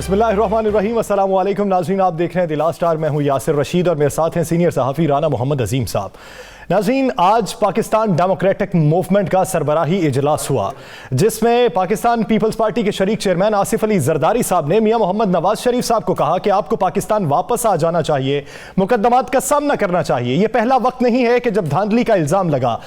बिस्मिल्लाहिर्रहमानिर्रहीम, अस्सलाम वालेकुम नाज़रीन, आप देख रहे हैं द लास्ट स्टार। मैं हूं यासिर रशीद और मेरे साथ हैं सीनियर सहाफ़ी राना मोहम्मद अजीम साहब। नाज़रीन, आज पाकिस्तान डेमोक्रेटिक मूवमेंट का सरबराही इजलास हुआ जिसमें पाकिस्तान पीपल्स पार्टी के शरीक चेयरमैन आसिफ अली जरदारी साहब ने मियां मोहम्मद नवाज शरीफ साहब को कहा कि आपको पाकिस्तान वापस आ जाना चाहिए, मुकदमात का सामना करना चाहिए। यह पहला वक्त नहीं है कि जब धांधली का इल्जाम लगा।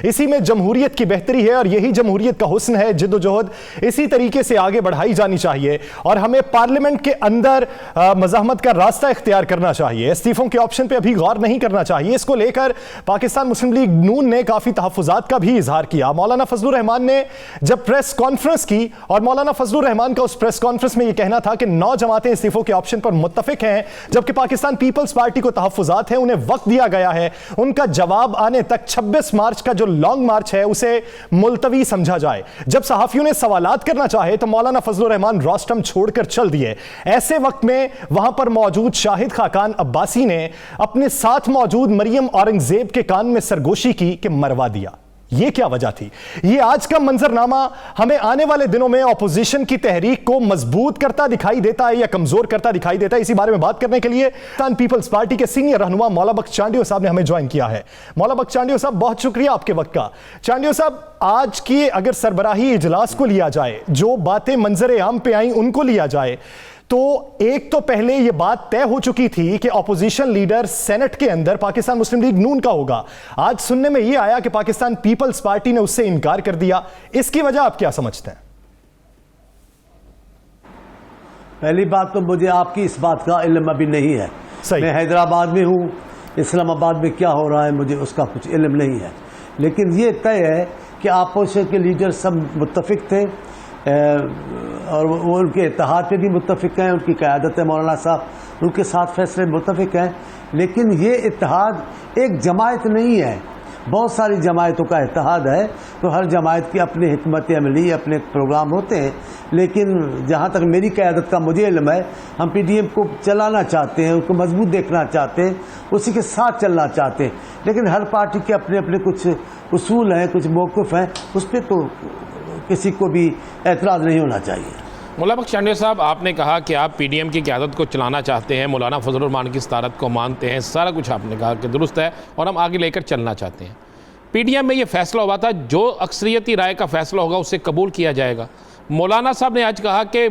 इसी में जमहूरियत की बेहतरी है और यही जमहूरियत का हुस्न है। जिद्दोजहद इसी तरीके से आगे बढ़ाई जानी चाहिए और हमें पार्लियामेंट के अंदर मज़ाहमत का रास्ता इख्तियार करना चाहिए। इस्तीफों के ऑप्शन पर अभी गौर नहीं करना चाहिए। इसको लेकर पाकिस्तान मुस्लिम लीग नून ने काफी तहफ्फुज़ात का भी इजहार किया। मौलाना फजलुर रहमान ने जब प्रेस कॉन्फ्रेंस की और मौलाना फजलुर रहमान का उस प्रेस कॉन्फ्रेंस में यह कहना था कि 9 जमातें इस्तीफों के ऑप्शन पर मुत्तफिक हैं, जबकि पाकिस्तान पीपल्स पार्टी को तहफ्फुज़ात हैं, उन्हें वक्त दिया गया है। उनका जवाब आने तक 26 मार्च का जो लॉन्ग मार्च है उसे मुलतवी समझा जाए। जब सहाफियों ने सवालात करना चाहे तो मौलाना फजलुर रहमान रोस्टम छोड़कर चल दिए। ऐसे वक्त में वहां पर मौजूद शाहिद खाकान अब्बासी ने अपने साथ मौजूद मरियम औरंगजेब के कान में सरगोशी की कि मरवा दिया। यह क्या वजह थी? यह आज का मंजरनामा हमें आने वाले दिनों में ऑपोजिशन की तहरीक को मजबूत करता दिखाई देता है या कमजोर करता दिखाई देता है? इसी बारे में बात करने के लिए पाकिस्तान पीपल्स पार्टी के सीनियर रहनुमा मौला बख्श चांडियो साहब ने हमें ज्वाइन किया है। मौला बख्श चांडियो साहब, बहुत शुक्रिया आपके वक्त का। चांडियो साहब, आज की अगर सरबराही इजलास को लिया जाए, जो बातें मंजर आम पे आई उनको लिया जाए, तो एक तो पहले यह बात तय हो चुकी थी कि ऑपोजिशन लीडर सेनेट के अंदर पाकिस्तान मुस्लिम लीग नून का होगा। आज सुनने में यह आया कि पाकिस्तान पीपल्स पार्टी ने उससे इनकार कर दिया। इसकी वजह आप क्या समझते हैं? पहली बात तो मुझे आपकी इस बात का इल्म अभी नहीं है। सही। मैं हैदराबाद में हूं, इस्लामाबाद में क्या हो रहा है मुझे उसका कुछ इल्म नहीं है, लेकिन ये तय है कि अपोजिशन के लीडर सब मुत्तफिक थे और वो उनके इत्तेहाद पे भी मुत्तफिक हैं। उनकी क़यादत है मौलाना साहब, उनके साथ फैसले मुत्तफिक हैं। लेकिन ये इत्तेहाद एक जमायत नहीं है, बहुत सारी जमायतों का इत्तेहाद है। तो हर जमायत की अपनी हिकमत अमली, अपने प्रोग्राम होते हैं। लेकिन जहाँ तक मेरी क़यादत का मुझे इल्म है, हम PDM को चलाना चाहते हैं, उसको मजबूत देखना चाहते हैं, उसी के साथ चलना चाहते हैं। लेकिन हर पार्टी के अपने अपने कुछ उसूल हैं, कुछ मौक़िफ़ हैं, उस पर तो किसी को भी एतराज़ नहीं होना चाहिए। मौलाना बख्श चांडियो साहब, आपने कहा कि आप PDM की क़यादत को चलाना चाहते हैं, मौलाना फजलुर रहमान की सदारत को मानते हैं, सारा कुछ आपने कहा कि दुरुस्त है और हम आगे लेकर चलना चाहते हैं। PDM में ये फैसला हुआ था, जो अक्सरियती राय का फैसला होगा उसे कबूल किया जाएगा। मौलाना साहब ने आज कहा कि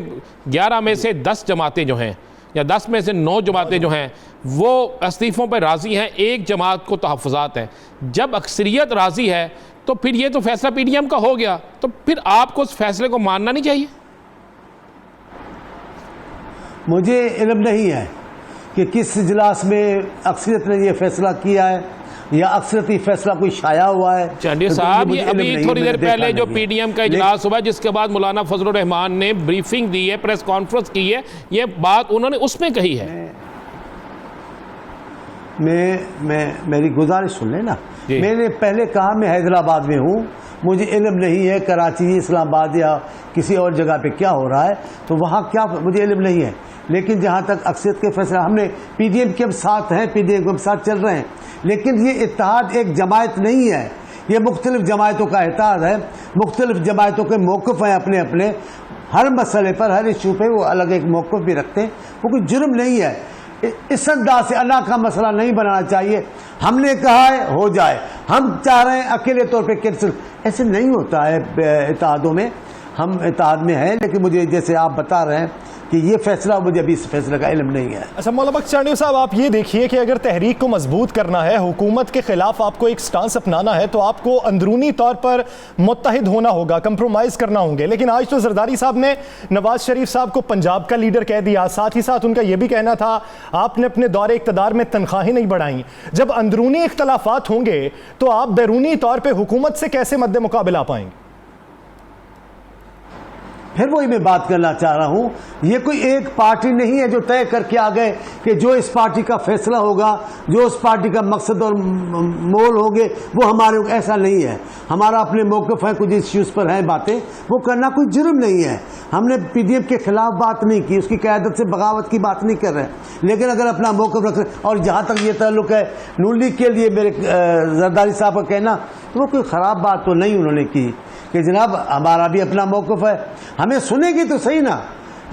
11 में से 10 जमातें जो हैं या 10 में से 9 जमातें जो हैं वो इस्तीफ़ों पर राज़ी हैं, एक जमात को तहफ़्फ़ुज़ात हैं। जब अक्सरियत राज़ी है तो फिर ये तो फैसला PDM का हो गया, तो फिर आपको उस फैसले को मानना नहीं चाहिए? मुझे इल्म नहीं है कि किस इजलास में अक्सरियत ने यह फैसला किया है या अक्सरती फैसला कोई शाया हुआ है। चांडियो साहब, ये अभी थोड़ी देर पहले जो PDM का इजलास हुआ, जिसके बाद मौलाना फजलुर रहमान ने ब्रीफिंग दी है, प्रेस कॉन्फ्रेंस की है, ये बात उन्होंने उसमें कही है। मेरी गुजारिश सुन लेना। मैंने पहले कहा मैं हैदराबाद में हूँ, मुझे इल्म नहीं है कराची, इस्लामाबाद या किसी और जगह पे क्या हो रहा है, तो वहाँ क्या मुझे इल्म नहीं है। लेकिन जहाँ तक अक्सरियत के फैसला, हमने PDM के साथ हैं, PDM के साथ चल रहे हैं। लेकिन ये इत्तेहाद एक जमायत नहीं है, ये मुख्तलिफ जमायतों का इत्तेहाद है। मुख्तलिफ जमायतों के मौक़िफ़ हैं अपने अपने, हर मसले पर, हर इशू पे वो अलग एक मौक़िफ़ भी रखते हैं। वो कोई जुर्म नहीं है। इस अंदाज से अना का मसला नहीं बनाना चाहिए। हमने कहा है हो जाए, हम चाह रहे हैं अकेले तौर पे कैंसिल, ऐसे नहीं होता है इत्तेहादों में। हम इत्तेहाद में हैं, लेकिन मुझे जैसे आप बता रहे हैं कि ये फैसला, मुझे अभी इस फैसले का इल्म नहीं है। अच्छा मौला बख्श चांडियो साहब, आप ये देखिए कि अगर तहरीक को मजबूत करना है, हुकूमत के खिलाफ आपको एक स्टांस अपनाना है, तो आपको अंदरूनी तौर पर मुत्तहिद होना होगा, कंप्रोमाइज़ करना होंगे। लेकिन आज तो जरदारी साहब ने नवाज शरीफ साहब को पंजाब का लीडर कह दिया। साथ ही साथ उनका यह भी कहना था आपने अपने दौरे इक़्तिदार में तनख्वाहें नहीं बढ़ाई। जब अंदरूनी इख्तलाफात होंगे तो आप बैरूनी तौर पर हुकूमत से कैसे मद्दे मुकाबला पाएंगे? फिर वही मैं बात करना चाह रहा हूं, ये कोई एक पार्टी नहीं है जो तय करके आ गए कि जो इस पार्टी का फैसला होगा, जो उस पार्टी का मकसद और मोल होंगे वो हमारे, ऐसा नहीं है। हमारा अपने मौक़िफ़ है, कुछ इश्यूज़ पर हैं बातें, वो करना कोई जुर्म नहीं है। हमने PDM के खिलाफ बात नहीं की, उसकी क़यादत से बगावत की बात नहीं कर रहे, लेकिन अगर अपना मौक़िफ़ रख रहे। और जहाँ तक ये ताल्लुक़ है नून लीग के लिए मेरे जरदारी साहब का कहना, तो वो कोई ख़राब बात तो नहीं उन्होंने की कि जनाब हमारा भी अपना मौक़िफ़ है, हमें सुनेगी तो सही ना।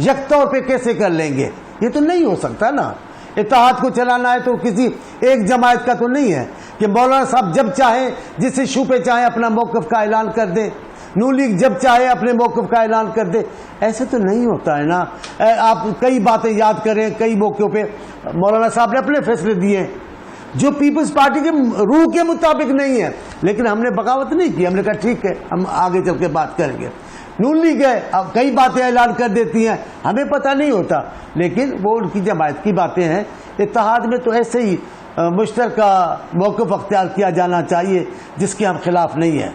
यकतौर पे कैसे कर लेंगे? ये तो नहीं हो सकता ना। इत्तेहाद को चलाना है तो किसी एक जमात का तो नहीं है कि मौलाना साहब जब चाहे जिस इशू पे चाहे अपना मौक़िफ़ का ऐलान कर दे, नून लीग जब चाहे अपने मौक़िफ़ का ऐलान कर दे। ऐसे तो नहीं होता है ना। आप कई बातें याद करें, कई मौक़ों पे मौलाना साहब ने अपने फैसले दिए जो पीपल्स पार्टी के रूह के मुताबिक नहीं है, लेकिन हमने बगावत नहीं की। हमने कहा ठीक है, हम आगे चल के बात करेंगे। नून लीग है, अब कई बातें ऐलान कर देती हैं, हमें पता नहीं होता, लेकिन वो उनकी जमात की बातें हैं। इत्तेहाद में तो ऐसे ही मुश्तरका मौक़िफ़ अख्तियार किया जाना चाहिए जिसके हम खिलाफ नहीं है।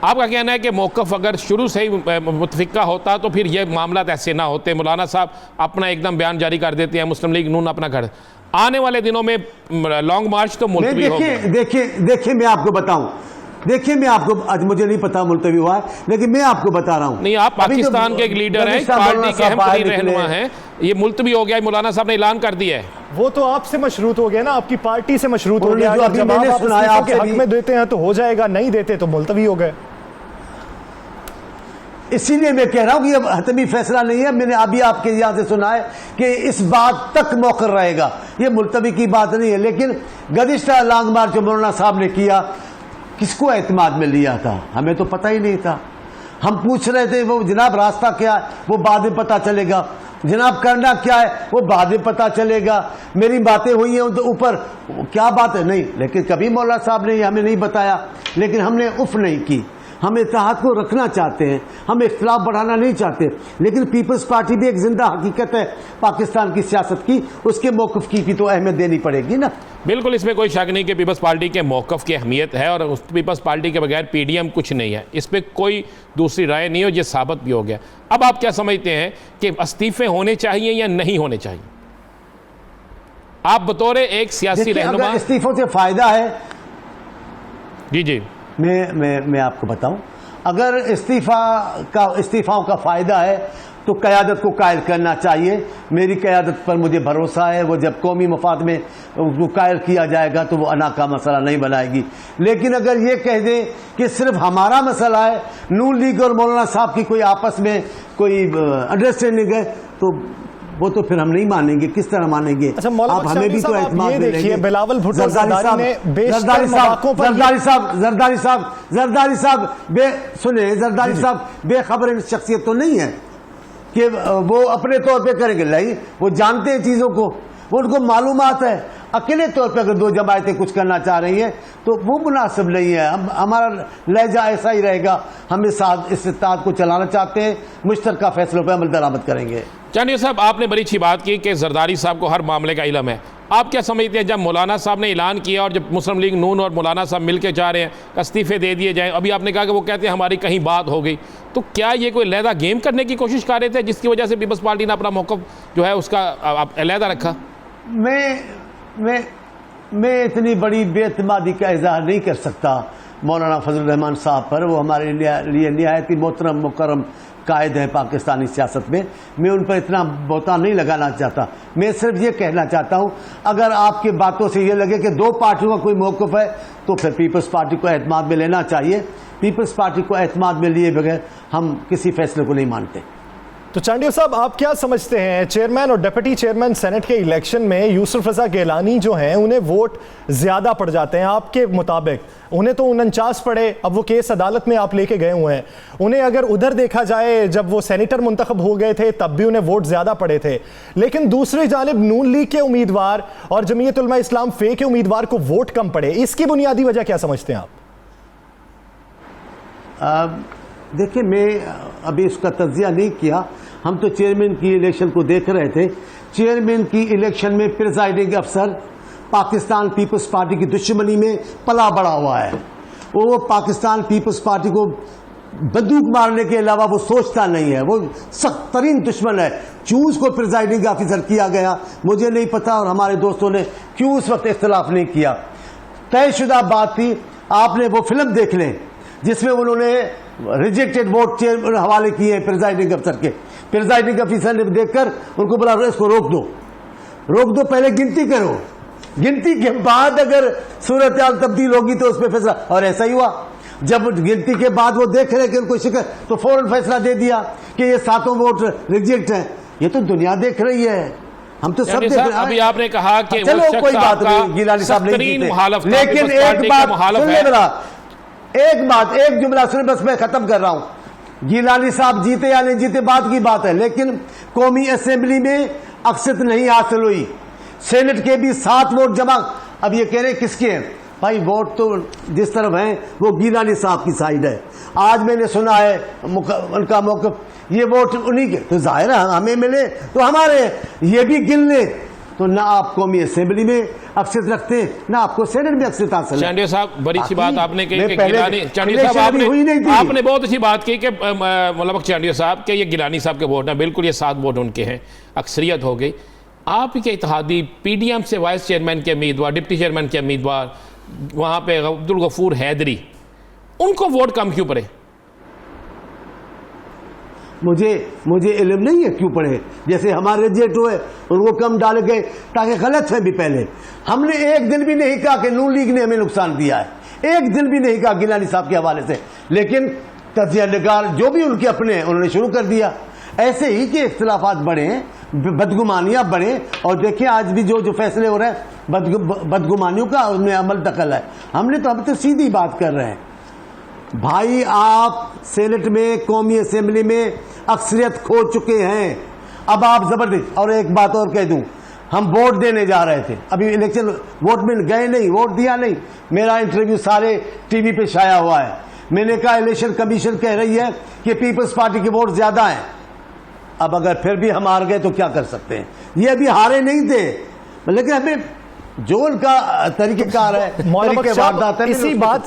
आपका कहना है कि मौक़िफ़ अगर शुरू से ही मुतफ़िक़ा होता तो फिर ये मामला ऐसे ना होते। मौलाना साहब अपना एकदम बयान जारी कर देते हैं, मुस्लिम लीग नून अपना कर। आने वाले दिनों में लॉन्ग मार्च तो मुलतवी होगा। देखिए मैं आपको बताऊं, देखिए मैं आपको, आज मुझे नहीं पता मुलतवी हुआ है, लेकिन मैं आपको बता रहा हूं। नहीं, आप पाकिस्तान के एक लीडर हैं, पार्टी के अहम रहनुमा हैं, ये मुलतवी हो गया, मौलाना साहब ने ऐलान कर दिया है। वो तो आपसे मशरूत हो गया ना, आपकी पार्टी से मशरूत हो गया। जब मैंने सुनाया आपके हक में देते हैं तो हो जाएगा, नहीं देते तो मुलतवी हो गए। इसीलिए मैं कह रहा हूं कि अब हतमी फैसला नहीं है। मैंने अभी आपके यहां से सुना है कि इस बात तक मौखर रहेगा, ये मुलतवी की बात नहीं है। लेकिन गुज़िश्ता लॉन्ग मार्च जो मौलाना साहब ने किया, किसको एतमाद में लिया था? हमें तो पता ही नहीं था। हम पूछ रहे थे वो जनाब रास्ता क्या है, वो बाद में पता चलेगा। जनाब करना क्या है, वो बाद में पता चलेगा। मेरी बातें हुई हैं तो ऊपर क्या बात है, नहीं। लेकिन कभी मौलाना साहब ने हमें नहीं बताया, लेकिन हमने उफ नहीं की। हम इत्तेहाद को रखना चाहते हैं, हम इख्तिलाफ बढ़ाना नहीं चाहते, लेकिन पीपल्स पार्टी भी एक जिंदा हकीकत है पाकिस्तान की सियासत की, उसके मौक़िफ़ की भी तो अहमियत देनी पड़ेगी ना। बिल्कुल, इसमें कोई शक नहीं कि पीपल्स पार्टी के मौक़िफ़ की अहमियत है, और उस पीपल्स पार्टी के बगैर पीडीएम कुछ नहीं है, इस पर कोई दूसरी राय नहीं हो, ये साबित भी हो गया। अब आप क्या समझते हैं कि इस्तीफ़े होने चाहिए या नहीं होने चाहिए? आप बतौर एक सियासी रहनुमा, इस्तीफ़ों से फ़ायदा है। जी मैं आपको बताऊं, अगर इस्तीफ़ाओं का फ़ायदा है तो क़यादत को कायल करना चाहिए। मेरी क़यादत पर मुझे भरोसा है, वो जब कौमी मफाद में वो कायल किया जाएगा तो वो अना का मसला नहीं बनाएगी। लेकिन अगर ये कह दें कि सिर्फ हमारा मसला है, नून लीग और मौलाना साहब की कोई आपस में कोई अंडरस्टैंडिंग है, तो वो तो फिर हम नहीं मानेंगे। किस तरह मानेंगे? अच्छा, आप हमें भी तो एतमाद में देखिए, बिलावल भुट्टो जरदारी साहब बेखबर शख्सियत तो नहीं है कि वो अपने तौर पे करेंगे। नहीं, वो जानते हैं चीज़ों को, वो उनको मालूमात है। अकेले तौर पे अगर दो जमायतें कुछ करना चाह रही हैं तो वो मुनासिब नहीं है। हमारा लहजा ऐसा ही रहेगा, हम इस इत्तेहाद को चलाना चाहते हैं, मुश्तरका फैसलों पर अमल दरामद करेंगे। चांडिया साहब, आपने बड़ी अच्छी बात की कि जरदारी साहब को हर मामले का इल्म है। आप क्या समझते हैं, जब मौलाना साहब ने ऐलान किया और जब मुस्लिम लीग नून और मौलाना साहब मिल के जा रहे हैं इस्तीफ़े दे दिए जाएँ, अभी आपने कहा कि वो कहते हैं हमारी कहीं बात हो गई, तो क्या ये कोई अलहदा गेम करने की कोशिश कर रहे थे जिसकी वजह से पीपल्स पार्टी ने अपना मौक़िफ़ जो है उसका अलहदा रखा? मैं इतनी बड़ी बेतमादी का इजहार नहीं कर सकता मौलाना फजल रहमान साहब पर। वो हमारे लिए निहायत ही मोहतरम मुकर्रम कायद है पाकिस्तानी सियासत में। मैं उन पर इतना बोतान नहीं लगाना चाहता। मैं सिर्फ ये कहना चाहता हूँ, अगर आपकी बातों से ये लगे कि दो पार्टियों का कोई मौक़िफ़ है तो फिर पीपल्स पार्टी को एतमाद में लेना चाहिए। पीपल्स पार्टी को एतमाद में लिए बगैर हम किसी फैसले को नहीं मानते। तो चांडिया साहब, आप क्या समझते हैं, चेयरमैन और डिप्टी चेयरमैन सेनेट के इलेक्शन में यूसुफ रज़ा गिलानी जो हैं उन्हें वोट ज़्यादा पड़ जाते हैं आपके मुताबिक? उन्हें तो 49 पड़े, अब वो केस अदालत में आप लेके गए हुए हैं। उन्हें अगर उधर देखा जाए, जब वो सेनेटर मुंतखब हो गए थे तब भी उन्हें वोट ज़्यादा पड़े थे, लेकिन दूसरी जानिब नून लीग के उम्मीदवार और जमीयत उलमा इस्लाम फ़े के उम्मीदवार को वोट कम पड़े। इसकी बुनियादी वजह क्या समझते हैं आप? देखिए, मैं अभी इसका तज्जिया नहीं किया। हम तो चेयरमैन की इलेक्शन को देख रहे थे। चेयरमैन की इलेक्शन में प्रिजाइडिंग अफसर पाकिस्तान पीपल्स पार्टी की दुश्मनी में पला बड़ा हुआ है। वो पाकिस्तान पीपल्स पार्टी को बंदूक मारने के अलावा वो सोचता नहीं है, वो सख्त तरीन दुश्मन है। क्यों उसको प्रिजाइडिंग ऑफिसर किया गया मुझे नहीं पता, और हमारे दोस्तों ने क्यों उस वक्त इख्तिलाफ नहीं किया। तयशुदा बात थी। आपने वो फिल्म देख लें जिसमें उन्होंने रिजेक्टेड वोट हवाले किए प्रिजाइडिंग अफसर के। प्रिजाइडिंग ऑफिसर ने देखकर उनको बोला इसको रोक दो, पहले गिनती करो, गिनती के बाद अगर सूरत हाल तब्दील होगी तो उस पर फैसला। और ऐसा ही हुआ। जब गिनती के बाद वो देख रहे कि उनको शिकस्त, तो फौरन फैसला दे दिया कि ये 7 वोट रिजेक्ट हैं। ये तो दुनिया देख रही है, हम तो सब देख रहे हैं। अभी आपने कहा कि चलो कोई बात नहीं, गिलानी साहब नहीं जीते, लेकिन एक बात सुनिए जरा, एक जुमला सुने, बस मैं खत्म कर रहा हूं। गिलानी साहब जीते या नहीं जीते बात की बात है, लेकिन कौमी असेंबली में अक्सरियत नहीं हासिल हुई, सेनेट के भी 7 वोट जमा। अब ये कह रहे किसके हैं भाई, वोट तो जिस तरफ है वो गिलानी साहब की साइड है। आज मैंने सुना है उनका मौक़िफ़, ये वोट उन्हीं के, तो जाहिर है हमें मिले तो हमारे, ये भी गिन ले तो ना आप कौमी असेंबली में अक्सरियत रखते हैं, ना आपको सेनेट में अक्सरियत हासिल है। चांडिया साहब बड़ी अच्छी बात आपने कही कि गिलानी, चांडिया साहब आपने बहुत अच्छी बात की कि मतलब चांडिया साहब के ये गिलानी साहब के वोट हैं, बिल्कुल ये 7 वोट उनके हैं, अक्सरियत हो गई। आपके इत्तेहादी पीडीएम से वाइस चेयरमैन के उम्मीदवार, डिप्टी चेयरमैन के उम्मीदवार वहाँ पे अब्दुल गफूर हैदरी, उनको वोट कम क्यों पड़े? मुझे इल्म नहीं है क्यों पड़े, जैसे हमारे जेठ हुए उनको कम डाले गए ताकि गलत है भी। पहले हमने एक दिन भी नहीं कहा कि नून लीग ने हमें नुकसान दिया है, एक दिन भी नहीं कहा गिलानी साहब के हवाले से, लेकिन तजिया निगार जो भी उनके अपने हैं उन्होंने शुरू कर दिया। ऐसे ही कि इख्तिलाफात बढ़े, बदगुमानियां बढ़े, और देखिए आज भी जो फैसले हो रहे हैं बदगुमानियों का उनमें अमल दखल है। हम तो सीधी बात कर रहे हैं भाई, आप सेनेट में कौमी असेंबली में अक्सरियत खो चुके हैं, अब आप जबरदस्त। और एक बात और कह दूं, हम वोट देने जा रहे थे, अभी इलेक्शन वोट में गए नहीं, वोट दिया नहीं, मेरा इंटरव्यू सारे टीवी पे छाया हुआ है। मैंने कहा इलेक्शन कमीशन कह रही है कि पीपल्स पार्टी के वोट ज्यादा हैं। अब अगर फिर भी हम हार गए तो क्या कर सकते हैं, ये अभी हारे नहीं थे, लेकिन हमें जो उनका तरीकेकार है,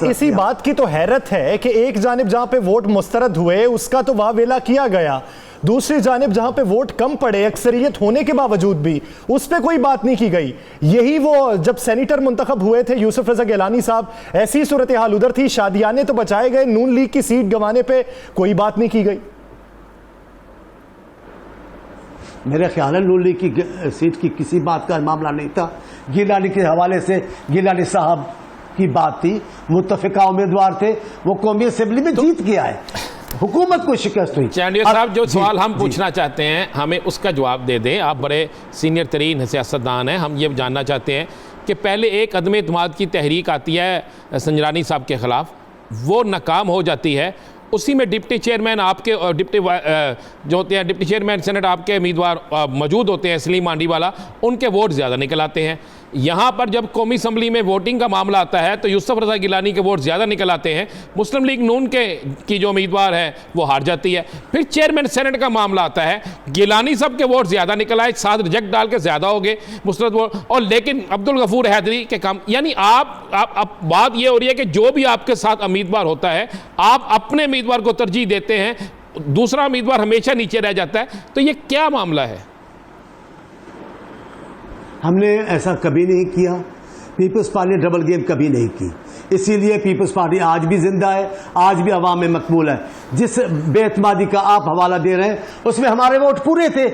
इसी बात की तो हैरत है कि एक जानिब जहां पे वोट मुस्तरद हुए उसका तो वावेला किया गया, दूसरी जानिब जहां पे वोट कम पड़े अक्सरियत होने के बावजूद भी उस पर कोई बात नहीं की गई। यही वो जब सेनेटर मुंतखब हुए थे यूसुफ रजा गिलानी साहब, ऐसी सूरत हाल उधर थी, शादियाने तो बचाए गए, नून लीग की सीट गंवाने पे कोई बात नहीं की गई। मेरा ख्याल है नून लीग की सीट की किसी बात का मामला नहीं था, गिलानी के हवाले से गिलानी साहब की बात थी, मुत्तफिका उम्मीदवार थे, वो कौमी असेंबली में जीत के आए, हुकूमत को शिकस्त हुई। चांडिया साहब जो सवाल हम पूछना चाहते हैं हमें उसका जवाब दे दें, आप बड़े सीनियर तरीन सियासतदान हैं, हम ये जानना चाहते हैं कि पहले एक अदम एतमाद की तहरीक आती है संजरानी साहब के ख़िलाफ़, वो नाकाम हो जाती है, उसी में डिप्टी चेयरमैन आपके जो होते हैं डिप्टी चेयरमैन सेनेट आपके उम्मीदवार मौजूद होते हैं सलीम मांडीवाला, उनके वोट ज़्यादा निकल आते हैं। यहाँ पर जब कौमी असम्बली में वोटिंग का मामला आता है तो यूसुफ रजा गिलानी के वोट ज़्यादा निकल आते हैं, मुस्लिम लीग नून की जो उम्मीदवार है वो हार जाती है। फिर चेयरमैन सेनेट का मामला आता है, गिलानी साहब के वोट ज़्यादा निकल आए, 7 रिजेक्ट डाल के ज़्यादा हो गए मुस्लिम वोट, और लेकिन अब्दुल गफूर हैदरी के काम, यानी आप बात ये हो रही है कि जो भी आपके साथ उम्मीदवार होता है आप अपने उम्मीदवार को तरजीह देते हैं, दूसरा उम्मीदवार हमेशा नीचे रह जाता है, तो ये क्या मामला है? हमने ऐसा कभी नहीं किया, पीपल्स पार्टी ने डबल गेम कभी नहीं की, इसीलिए पीपल्स पार्टी आज भी जिंदा है, आज भी अवाम में मकबूल है। जिस बेतमादी का आप हवाला दे रहे हैं उसमें हमारे वोट पूरे थे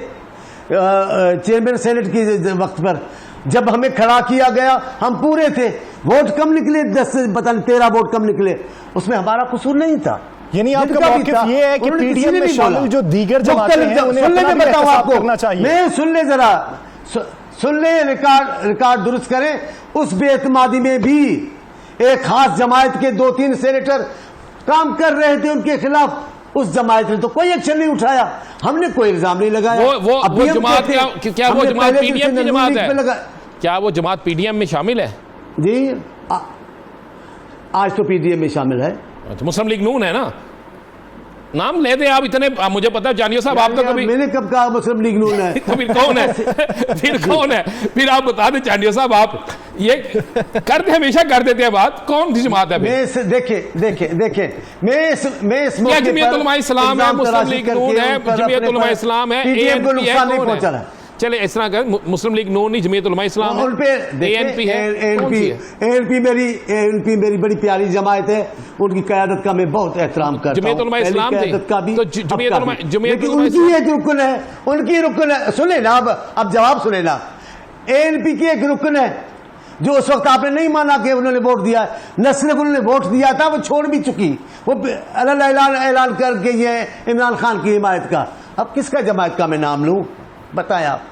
चेयरमैन सेनेट की वक्त पर, जब हमें खड़ा किया गया हम पूरे थे, वोट कम निकले 10 से पता नहीं 13 वोट कम निकले, उसमें हमारा कसूर नहीं था। यानी आपका मौक़िफ़ ये है कि पीडीएम में शामिल जो दीगर जमातें हैं उन्हें अपना भी एहतसाब करना चाहिए। मैं सुन ले जरा, सुन ले, रिकॉर्ड दुरुस्त करें, उस बेतमादी में भी एक खास जमायत के 2-3 सेनेटर काम कर रहे थे उनके खिलाफ, उस जमायत ने तो कोई एक्शन नहीं उठाया, हमने कोई इल्जाम नहीं लगाया। वो जमात क्या वो जमात पीडीएम की जमात है? क्या वो जमात पीडीएम में शामिल है? जी आज तो पीडीएम में शामिल है। अच्छा, मुस्लिम लीग नून है ना, नाम ले दे आप, इतने मुझे पता है जानियो साहब, आप तो कभी, मैंने कब कहा मुस्लिम लीग नून है? तो फिर कौन है? फिर कौन है? फिर आप बता दें जानियो साहब, आप ये करते हमेशा कर देते हैं बात, कौन सी जमात है? देखे मैं इस जमीयत उलमा इस्लाम है, मुस्लिम लीग नून है, जमीयत उलमा इस्लाम है, को नुकसान नहीं पहुंचा रहा। चले इस तरह कर, मुस्लिम लीग नून नहीं, जमीयत उलमा इस्लाम है, एएनपी है, एएनपी मेरी बड़ी प्यारी जमायत है, उनकी क़यादत का मैं बहुत एहतराम करता हूं। जमीयत उलमा इस्लाम थी तो जमीयत उलमा उनकी एक रुकन है, उनकी रुकन है, सुने ना, अब जवाब सुने ना, एएनपी की एक रुकन है जो उस वक्त आपने नहीं माना कि उन्होंने वोट दिया, न सिर्फ उन्होंने वोट दिया था, वो छोड़ भी चुकी, वो ऐलान करके ये इमरान खान की हिमायत का। अब किसका जमायत का मैं नाम लूं? बताएं आप।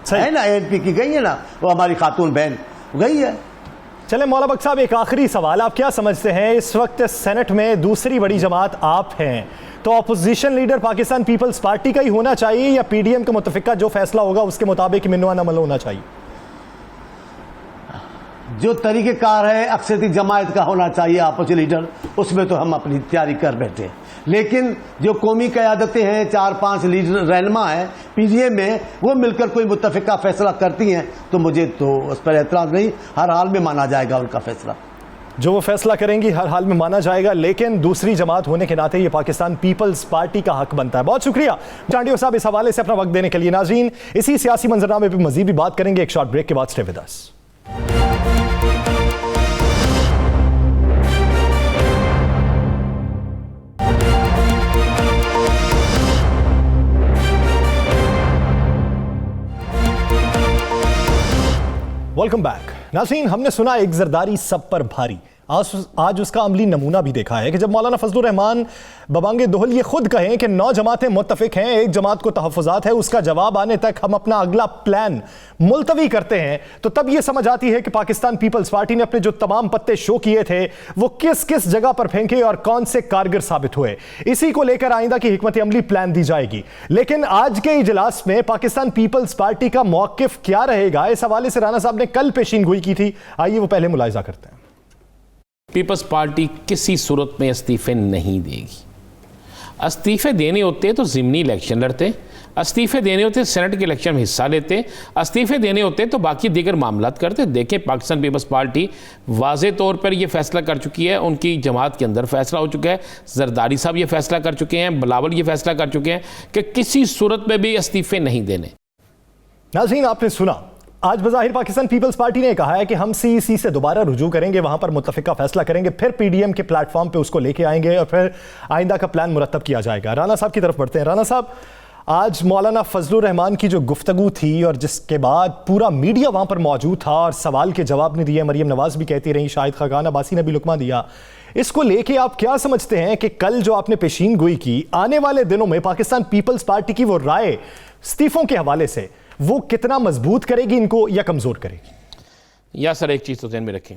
सही है ना, ANP की गई है ना, वो हमारी खातून बहन गई है। चले मौला बख्श साहब, एक आखिरी सवाल, आप क्या समझते हैं इस वक्त सेनेट में दूसरी बड़ी जमात आप हैं, तो opposition leader Pakistan Peoples Party का ही होना चाहिए या PDM का मुतफिका जो फैसला होगा उसके मुताबिक मिनवान अमल होना चाहिए? जो तरीक़ेकार है अक्सरियती जमायत का होना चाहिए अपोजिशन लीडर, उसमें तो हम अपनी तैयारी कर बैठे। लेकिन जो कौमी क़यादतें हैं, 4-5 लीडर रहनुमा हैं PDM में, वो मिलकर कोई मुत्तफ़िका फैसला करती हैं तो मुझे तो उस पर एतराज़ नहीं, हर हाल में माना जाएगा उनका फैसला। जो वो फैसला करेंगी हर हाल में माना जाएगा, लेकिन दूसरी जमात होने के नाते ये पाकिस्तान पीपल्स पार्टी का हक बनता है। बहुत शुक्रिया चांडियो साहब इस हवाले से अपना वक्त देने के लिए। नाज़रीन, इसी सियासी मंजरनामे पर मजीद भी बात करेंगे एक शॉर्ट ब्रेक के बाद। Stay with us. Welcome back. नाज़रीन, हमने सुना एक जरदारी सब पर भारी, आज उसका अमली नमूना भी देखा है कि जब मौलाना फजलुर रहमान बबांगे दोहल ये खुद कहें कि 9 जमातें मुत्तफिक हैं, एक जमात को तहफ़्फ़ुज़ात है, उसका जवाब आने तक हम अपना अगला प्लान मुलतवी करते हैं, तो तब ये समझ आती है कि पाकिस्तान पीपल्स पार्टी ने अपने जो तमाम पत्ते शो किए थे वो किस किस जगह पर फेंके और कौन से कारगर साबित हुए। इसी को लेकर आइंदा की हिकमत अमली प्लान दी जाएगी। लेकिन आज के इजलास में पाकिस्तान पीपल्स पार्टी का मौक़िफ़ क्या रहेगा, इस हवाले से राना साहब ने कल पेशीन गोई की थी। आइए वो पहले मुलाहिजा करते हैं। पीपल्स पार्टी किसी सूरत में इस्तीफे नहीं देगी। इस्तीफे देने होते तो ज़िमनी इलेक्शन लड़ते, इस्तीफे देने होते सेनेट के इलेक्शन में हिस्सा लेते, इस्तीफे देने होते तो बाकी दीगर मामलात करते। देखें, पाकिस्तान पीपल्स पार्टी वाज़े तौर पर यह फैसला कर चुकी है, उनकी जमात के अंदर फैसला हो चुका है, जरदारी साहब ये फैसला कर चुके हैं, बिलावल ये फैसला कर चुके हैं कि किसी सूरत में भी इस्तीफे नहीं देने। नाज़रीन, आपने सुना, आज बज़ाहिर पाकिस्तान पीपल्स पार्टी ने कहा है कि हम CEC से दोबारा रुजू करेंगे, वहां पर मुत्तफ़िका फैसला करेंगे, फिर PDM के प्लेटफॉर्म पे उसको लेके आएंगे और फिर आइंदा का प्लान मुरतब किया जाएगा। राना साहब की तरफ बढ़ते हैं। राना साहब, आज मौलाना फजलुर रहमान की जो गुफ्तगू थी और जिसके बाद पूरा मीडिया वहां पर मौजूद था और सवाल के जवाब नहीं दिए, मरियम नवाज भी कहती रही, शाहिद खाकान अब्बासी ने भी लुकमा दिया, इसको लेके आप क्या समझते हैं कि कल जो आपने पेशीन गोई की, आने वाले दिनों में पाकिस्तान पीपल्स पार्टी की वो राय इस्तीफों के हवाले से वो कितना मजबूत करेगी इनको या कमजोर करेगी? या सर, एक चीज़ तो ध्यान में रखें,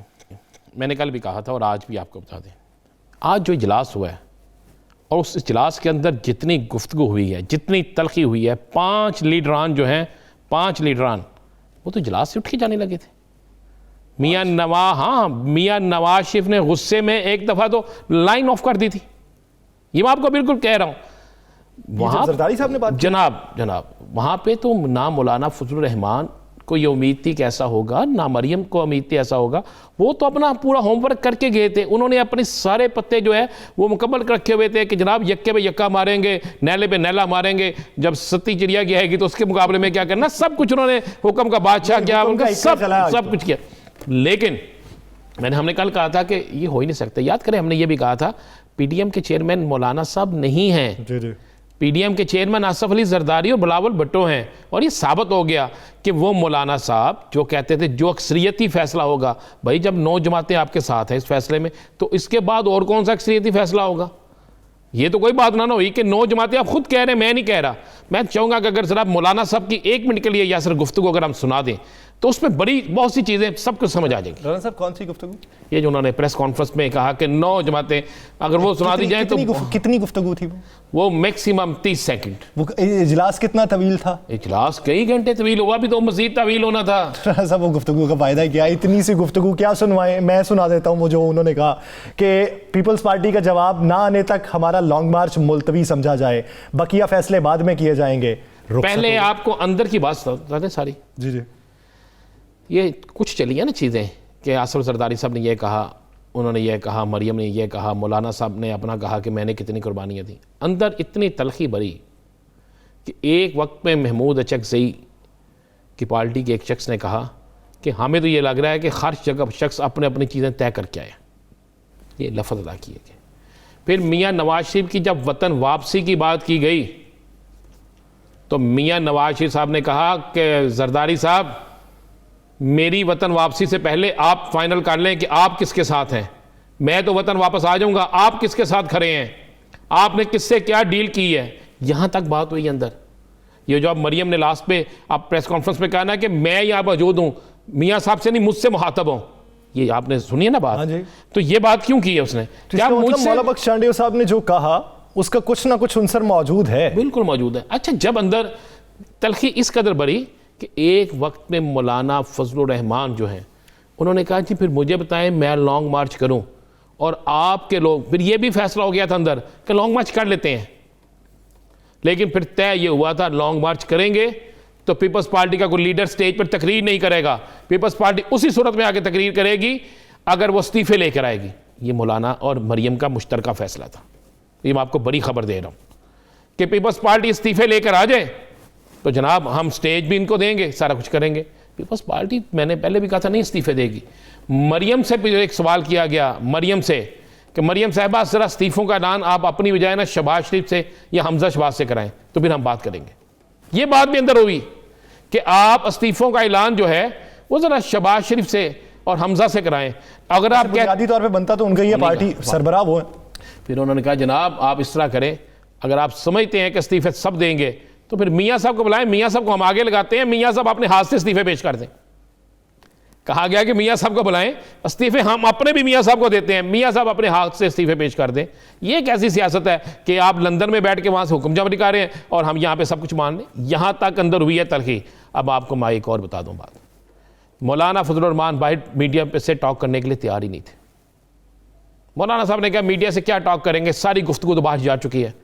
मैंने कल भी कहा था और आज भी आपको बता दें, आज जो इजलास हुआ है और उस इजलास के अंदर जितनी गुफ्तगू हुई है, जितनी तलखी हुई है, 5 लीडरान जो हैं, 5 लीडरान वो तो इजलास से उठ के जाने लगे थे। मियाँ नवाज शरीफ ने गुस्से में एक दफ़ा तो लाइन ऑफ कर दी थी। ये मैं आपको बिल्कुल कह रहा हूँ। वहाँ जरदारी साहब ने बात, जनाब वहाँ पे तो ना मौलाना फजलुर रहमान को ये उम्मीद थी कि ऐसा होगा, ना मरियम को उम्मीद थी ऐसा होगा। वो तो अपना पूरा होमवर्क करके गए थे, उन्होंने अपने सारे पत्ते जो है वो मुकम्मल रखे हुए थे कि जनाब यक्के पे यक्का मारेंगे, नैले पे नैला मारेंगे, जब सत्ती चिड़िया की आएगी तो उसके मुकाबले में क्या करना, सब कुछ उन्होंने हुक्म का बादशाह किया, उनका सब कुछ किया। लेकिन हमने कल कहा था कि ये हो ही नहीं सकता। याद करें, हमने ये भी कहा था PDM के चेयरमैन मौलाना साहब नहीं हैं, PDM के चेयरमैन आसफ अली जरदारी और बिलावल भुट्टो हैं, और ये साबित हो गया कि वो मौलाना साहब जो कहते थे जो अक्सरियती फैसला होगा, भाई जब 9 जमातें आपके साथ हैं इस फैसले में, तो इसके बाद और कौन सा अक्सरियती फैसला होगा? ये तो कोई बात ना हुई कि 9 जमातें आप खुद कह रहे हैं, मैं नहीं कह रहा। मैं चाहूँगा कि अगर जरा मौलाना साहब की 1 मिनट के लिए यासर गुफ्तगू अगर हम सुना दें तो उसमें बहुत सी चीज़ें सब कुछ समझ आ जाएंगी। राना साहब, कौन सी गुफ्तगू? ये जो उन्होंने प्रेस कॉन्फ्रेंस में कहा कि 9 जमातें अगर वो सुना दी जाए तो कितनी गुफ्तगू थी वो मैक्सिमम 30 सेकंड। वो इजलास कितना तवील था? इजलास कई घंटे तवील हुआ, भी तो मजीद तवील होना था। राना साहब, वो गुफ्तगू का फायदा क्या? इतनी सी गुफ्तगू क्या सुनवाएं? मैं सुना देता हूँ वो जो उन्होंने कहा कि पीपल्स पार्टी का जवाब ना आने तक हमारा लॉन्ग मार्च मुलतवी समझा जाए, बकिया फैसले बाद में किए जाएंगे। पहले आपको अंदर की बात बताते सारी। जी, ये कुछ चली है ना चीज़ें कि आसफ जरदारी साहब ने ये कहा, उन्होंने ये कहा, मरियम ने ये कहा, मौलाना साहब ने अपना कहा कि मैंने कितनी कुर्बानियाँ दी। अंदर इतनी तलखी भरी कि एक वक्त में महमूद अचकज़ई की पार्टी के एक शख्स ने कहा कि हमें तो ये लग रहा है कि हर जगह शख्स अपने अपनी चीज़ें तय करके आए। ये लफ्ज़ अदा किए गए। फिर मियाँ नवाज शरीफ की जब वतन वापसी की बात की गई तो मियाँ नवाज शरीफ साहब ने कहा कि जरदारी साहब, मेरी वतन वापसी से पहले आप फाइनल कर लें कि आप किसके साथ हैं। मैं तो वतन वापस आ जाऊंगा, आप किसके साथ खड़े हैं, आपने किससे क्या डील की है। यहां तक बात हुई अंदर। ये जो अब मरियम ने लास्ट पे आप प्रेस कॉन्फ्रेंस में कहा ना कि मैं यहाँ मौजूद हूँ, मियाँ साहब से नहीं मुझसे मुखातब हूँ, ये आपने सुनी है ना बात। हाँ जी। तो ये बात क्यों की है उसने? क्या मतलब मौला बख्श चांडियो साहब ने जो कहा उसका कुछ ना कुछ अंसर मौजूद है। बिल्कुल मौजूद है। अच्छा, जब अंदर तलखी इस कदर बढ़ी कि एक वक्त में मौलाना फजलुर रहमान जो हैं उन्होंने कहा कि फिर मुझे बताएं मैं लॉन्ग मार्च करूं, और आपके लोग, फिर ये भी फैसला हो गया था अंदर कि लॉन्ग मार्च कर लेते हैं, लेकिन फिर तय ये हुआ था लॉन्ग मार्च करेंगे तो पीपल्स पार्टी का कोई लीडर स्टेज पर तकरीर नहीं करेगा, पीपल्स पार्टी उसी सूरत में आके तकरीर करेगी अगर वो इस्तीफे लेकर आएगी। ये मौलाना और मरियम का मुश्तरका फैसला था। ये मैं आपको बड़ी खबर दे रहा हूँ कि पीपल्स पार्टी इस्तीफे लेकर आ जाए तो जनाब हम स्टेज भी इनको देंगे, सारा कुछ करेंगे। पीपल्स पार्टी, मैंने पहले भी कहा था, नहीं इस्तीफे देगी। मरियम से भी एक सवाल किया गया मरियम से कि मरियम साहबा ज़रा इस्तीफ़ों का ऐलान आप अपनी बजाय ना शहबाज शरीफ से या हमजा शहबाज से कराएं तो फिर हम बात करेंगे। ये बात भी अंदर हुई कि आप इस्तीफ़ों का ऐलान जो है वो ज़रा शहबाज शरीफ से और हमजा से कराएं। अगर आप बुनियादी तौर पे बनता तो उनका ये पार्टी सरबराह वो है। फिर उन्होंने कहा जनाब आप इस तरह करें, अगर आप समझते हैं कि इस्तीफे सब देंगे तो फिर मियाँ साहब को बुलाएं, मियाँ साहब को हम आगे लगाते हैं, मियाँ साहब अपने हाथ से इस्तीफे पेश कर दें। कहा गया कि मियाँ साहब को बुलाएं, इस्तीफे हम अपने भी मियाँ साहब को देते हैं, मियाँ साहब अपने हाथ से इस्तीफे पेश कर दें। ये कैसी सियासत है कि आप लंदन में बैठ के वहाँ से हुक्म जारी कर रहे हैं और हम यहाँ पे सब कुछ मान लें? यहाँ तक अंदर हुई है तलखी। अब आपको मैं एक और बता दूँ बात, मौलाना फजलुर रहमान बाहर मीडिया पे से टॉक करने के लिए तैयार ही नहीं थे। मौलाना साहब ने कहा मीडिया से क्या टॉक करेंगे, सारी गुफ्तगू तो बाहर जा चुकी है।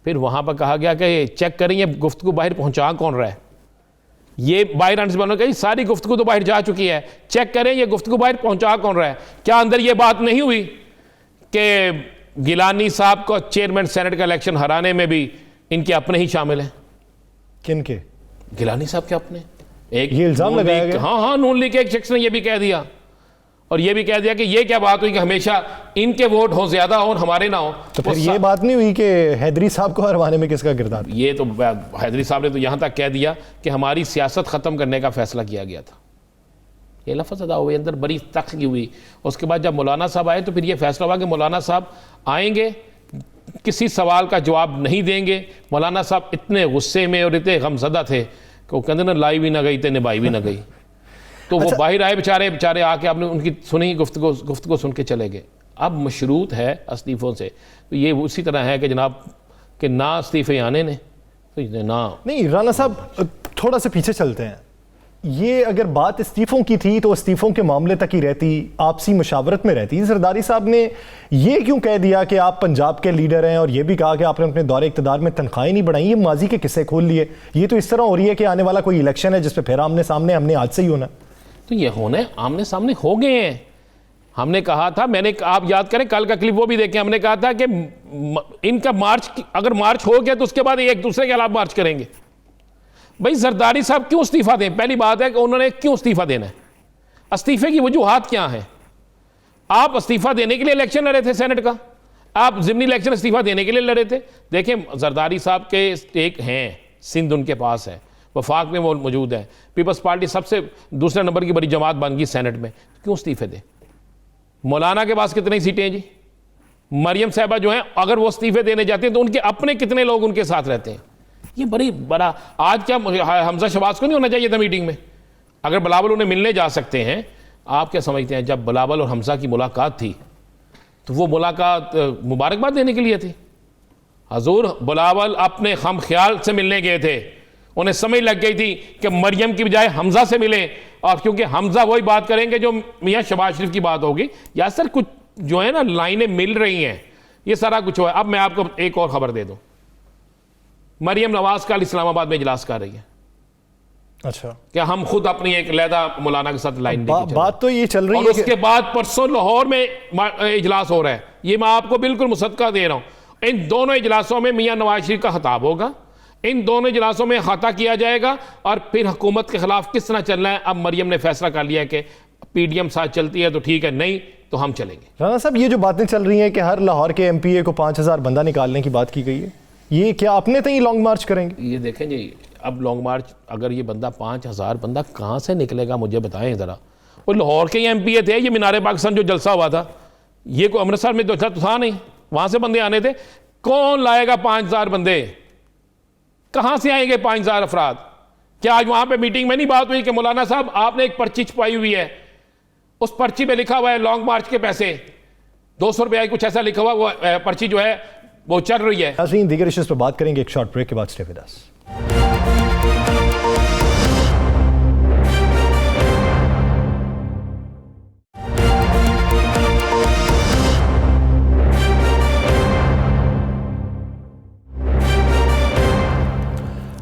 फिर वहाँ पर कहा गया कि चेक करें ये गुफ्तगू बाहर पहुँचा कौन रहा है, ये बाहर आने से बनो कही सारी गुफ्तगू तो बाहर जा चुकी है, चेक करें ये गुफ्तगू बाहर पहुंचा कौन रहा है। क्या अंदर ये बात नहीं हुई कि गिलानी साहब को चेयरमैन सेनेट का इलेक्शन हराने में भी इनके अपने ही शामिल हैं? किनके? गिलानी साहब के अपने। एक ये इल्जाम लगाया गया। हाँ, नून लीग के एक शख्स ने यह भी कह दिया, और ये भी कह दिया कि ये क्या बात हुई कि हमेशा इनके वोट हो ज्यादा और हमारे ना हो। तो फिर ये बात नहीं हुई कि हैदरी साहब को हरवाने में किसका किरदार? ये तो हैदरी साहब ने तो यहां तक कह दिया कि हमारी सियासत खत्म करने का फैसला किया गया था। ये लफ्ज़ अदा हुए, अंदर बड़ी तख्त हुई। उसके बाद जब मौलाना साहब आए तो फिर ये फैसला हुआ कि मौलाना साहब आएंगे, किसी सवाल का जवाब नहीं देंगे। मौलाना साहब इतने गुस्से में और इतने गमज़दा थे कि वो कहते ना लाई भी ना गई तो निभाई भी ना गई। तो वो बाहर आए बेचारे आके आपने उनकी सुनी गुफ्तगू सुन के चले गए। अब मशरूत है इस्तीफ़ों से, तो ये उसी तरह है कि जनाब कि ना इस्तीफ़े आने ने तो ना नहीं। राना साहब थोड़ा सा पीछे चलते हैं। ये अगर बात इस्तीफ़ों की थी तो इस्तीफ़ों के मामले तक ही रहती, आपसी मशावरत में रहती। जरदारी साहब ने ये क्यों कह दिया कि आप पंजाब के लीडर हैं, और ये भी कहा कि आपने अपने दौरे इक़्तिदार में तनख्वाहें नहीं बढ़ाई? ये माजी के किस्से खोल लिए। ये तो इस तरह हो रही है कि आने वाला कोई इलेक्शन है जिस पर फिर आमने सामने हमने आज से ही होना। तो ये होने आमने सामने हो गए हैं। हमने कहा था, आप याद करें कल का क्लिप वो भी देखें, हमने कहा था कि इनका मार्च, अगर मार्च हो गया तो उसके बाद एक दूसरे के खिलाफ मार्च करेंगे। भाई जरदारी साहब क्यों इस्तीफा दें? पहली बात है कि उन्होंने क्यों इस्तीफा देना है, इस्तीफे की वजूहात क्या है? आप इस्तीफा देने के लिए इलेक्शन लड़े थे सेनेट का, आप ज़िमनी इलेक्शन इस्तीफा देने के लिए लड़े थे। देखें जरदारी साहब के एक हैं, सिंध उनके पास है, वफाक में वो मौजूद है, पीपल्स पार्टी सबसे दूसरे नंबर की बड़ी जमात बन गई सेनेट में, क्यों इस्तीफे दे? मौलाना के पास कितनी सीटें हैं जी? मरियम साहबा जो हैं अगर वो इस्तीफे देने जाते हैं तो उनके अपने कितने लोग उनके साथ रहते हैं? ये बड़ा आज क्या हमजा शहबाज को नहीं होना चाहिए था मीटिंग में? अगर बिलावल उन्हें मिलने जा सकते हैं, आप क्या समझते हैं जब बिलावल और हमजा की मुलाकात थी तो वो मुलाकात मुबारकबाद देने के लिए थी? हजूर बिलावल अपने हम ख्याल से मिलने गए थे, उन्हें समझ लग गई थी कि मरियम की बजाय हमजा से मिले, और क्योंकि हमजा वही बात करेंगे जो मियाँ शहबाज शरीफ की बात होगी। या सर कुछ जो है ना लाइनें मिल रही हैं, ये सारा कुछ हुआ। अब मैं आपको एक और खबर दे दूं, मरियम नवाज कल इस्लामाबाद में इजलास कर रही है। अच्छा, क्या हम खुद अपनी एक लहदा मौलाना के साथ लाइन बात तो ये चल रही है, और उसके बाद परसों लाहौर में इजलास हो रहा है। ये मैं आपको बिल्कुल मुसद्दका दे रहा हूं। इन दोनों इजलासों में मियाँ नवाज शरीफ का खिताब होगा, इन दोनों इजलासों में खाता किया जाएगा, और फिर हुकूमत के खिलाफ किस तरह चलना है। अब मरियम ने फैसला कर लिया कि पीडीएम साथ चलती है तो ठीक है, नहीं तो हम चलेंगे। राना साहब ये जो बातें चल रही हैं कि हर लाहौर के एमपीए को 5000 बंदा निकालने की बात की गई है, ये क्या अपने तक ही लॉन्ग मार्च करेंगे? ये देखें जी, अब लॉन्ग मार्च अगर ये बंदा 5000 बंदा कहाँ से निकलेगा मुझे बताएं ज़रा। वो लाहौर के एमपीए थे, ये मीनारे पाकिस्तान जो जलसा हुआ था, ये कोई अमृतसर में जलसा तो था नहीं, वहाँ से बंदे आने थे। कौन लाएगा 5000 बंदे? कहां से आएंगे 5,000 अफराद? क्या आज वहां पे मीटिंग में नहीं बात हुई कि मौलाना साहब आपने एक पर्ची छपाई हुई है, उस पर्ची पे लिखा हुआ है लॉन्ग मार्च के पैसे 200 रुपया कुछ ऐसा लिखा हुआ, वो पर्ची जो है वो चल रही है। नाज़रीन, दीगर इश्यूज पर बात करेंगे एक शॉर्ट ब्रेक के बाद। Stay with us.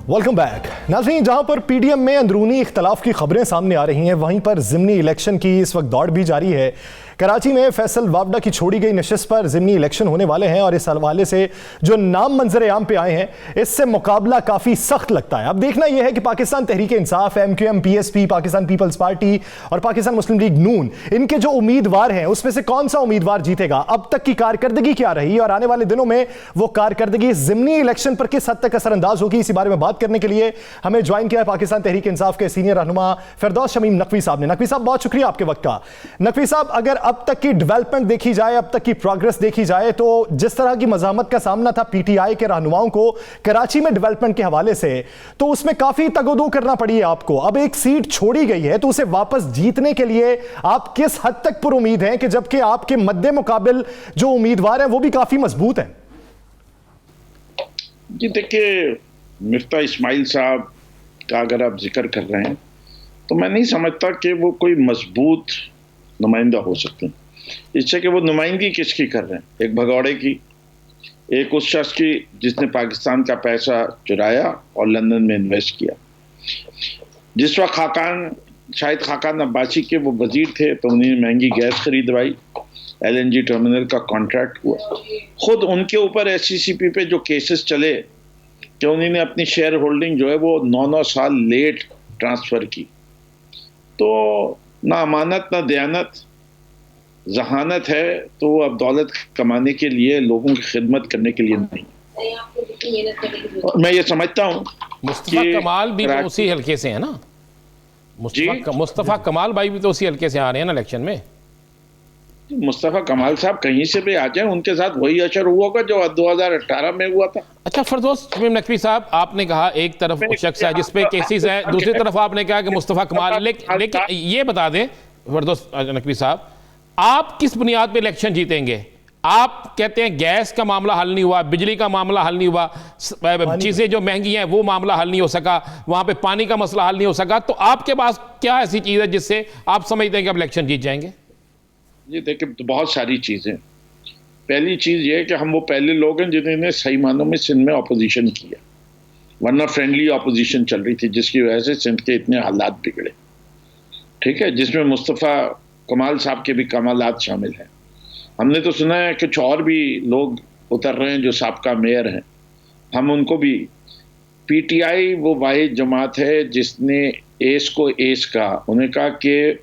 Welcome back. नाज़रीन, जहां पर पीडीएम में अंदरूनी इख्तलाफ की खबरें सामने आ रही हैं, वहीं पर ज़िमनी इलेक्शन की इस वक्त दौड़ भी जारी है। कराची में फैसल वावडा की छोड़ी गई नशिस्त पर ज़िमनी इलेक्शन होने वाले हैं और इस हवाले से जो नाम मंजर आम पे आए हैं, इससे मुकाबला काफ़ी सख्त लगता है। अब देखना यह है कि Pakistan Tehreek Insaf, MQM, PSP, Pakistan Peoples Party और पाकिस्तान मुस्लिम लीग नून, इनके जो उम्मीदवार हैं उसमें से कौन सा उम्मीदवार जीतेगा। अब तक की कारकर्दगी क्या रही और आने वाले दिनों में वो कारकर्दगी ज़िमनी इलेक्शन पर किस हद तक असरअंदाज होगी, इसी बारे में बात करने के लिए हमें ज्वाइन किया है पाकिस्तान तहरीक इंसाफ के सीनियर रहनुमा फिरदौस शमीम नकवी साहब ने। नकवी साहब, बहुत शुक्रिया आपके वक्त का। नकवी साहब, अगर अब तक की डेवलपमेंट देखी जाए, अब तक की प्रोग्रेस देखी जाए, तो जिस तरह की मज़ामत का सामना था PTI के रहनुमाओं को कराची में डेवलपमेंट के हवाले से, तो उसमें काफी तगोदो करना पड़ी है आपको। अब एक सीट छोड़ी गई है, तो उसे वापस जीतने के लिए आप किस हद तक पुरुमीद हैं, कि जबकि आपके मद्दे मुकाबिल जो उम्मीदवार हैं वो भी काफी मजबूत हैं? जी देखिए, मिफ्ता इस्माइल साहब का अगर आप जिक्र कर रहे हैं तो मैं नहीं समझता कि वो कोई मजबूत नुमाइंदा हो सकते हैं। इससे कि वो नुमाइंदगी किसकी कर रहे हैं, एक भगौड़े की, एक उस शख्स की जिसने पाकिस्तान का पैसा चुराया और लंदन में इन्वेस्ट किया। जिस वक्त शायद खाकान अब्बासी के वो वजीर थे तो उन्हें महंगी गैस खरीदवाई, LNG टर्मिनल का कॉन्ट्रैक्ट हुआ। खुद उनके ऊपर SCCP पे जो केसेस चले कि उन्होंने अपनी शेयर होल्डिंग जो है वो 9-9 साल लेट ट्रांसफ़र की। तो ना अमानत ना दयानत, जहानत है तो अब दौलत कमाने के लिए, लोगों की खिदमत करने के लिए नहीं। मैं ये समझता हूँ मुस्तफा कमाल भी तो उसी हल्के से है ना, मुस्तफा कमाल भाई भी तो उसी हल्के से आ रहे हैं ना इलेक्शन में। मुस्तफा कमाल साहब कहीं से भी आ जाए, उनके साथ वही असर हुआ होगा जो 2018 में हुआ था। अच्छा फिरदौस शमीम नकवी साहब, आपने कहा एक तरफ शख्स है जिसपे केसेस है, दूसरी तरफ आपने कहा कि मुस्तफा कमाल, लेकिन ये बता दें फिरदौस नकवी साहब, आप किस बुनियाद पे इलेक्शन जीतेंगे? आप कहते हैं गैस का मामला हल नहीं हुआ, बिजली का मामला हल नहीं हुआ, चीजें जो महंगी हैं वो मामला हल नहीं हो सका, वहां पे पानी का मसला हल नहीं हो सका, तो आपके पास क्या ऐसी चीज है जिससे आप समझते हैं कि आप इलेक्शन जीत जाएंगे? जी देखिए, तो बहुत सारी चीज़ें। पहली चीज़ ये है कि हम वो पहले लोग हैं जिन्होंने सही मानों में सिंध में अपोजिशन किया, वरना फ्रेंडली अपोजिशन चल रही थी जिसकी वजह से सिंध के इतने हालात बिगड़े। ठीक है, जिसमें मुस्तफ़ा कमाल साहब के भी कमालात शामिल हैं। हमने तो सुना है कुछ और भी लोग उतर रहे हैं जो साबका मेयर हैं, हम उनको भी। PTI वो वाहिद जमात है जिसने एस को एस कहा, उन्हें कहा कि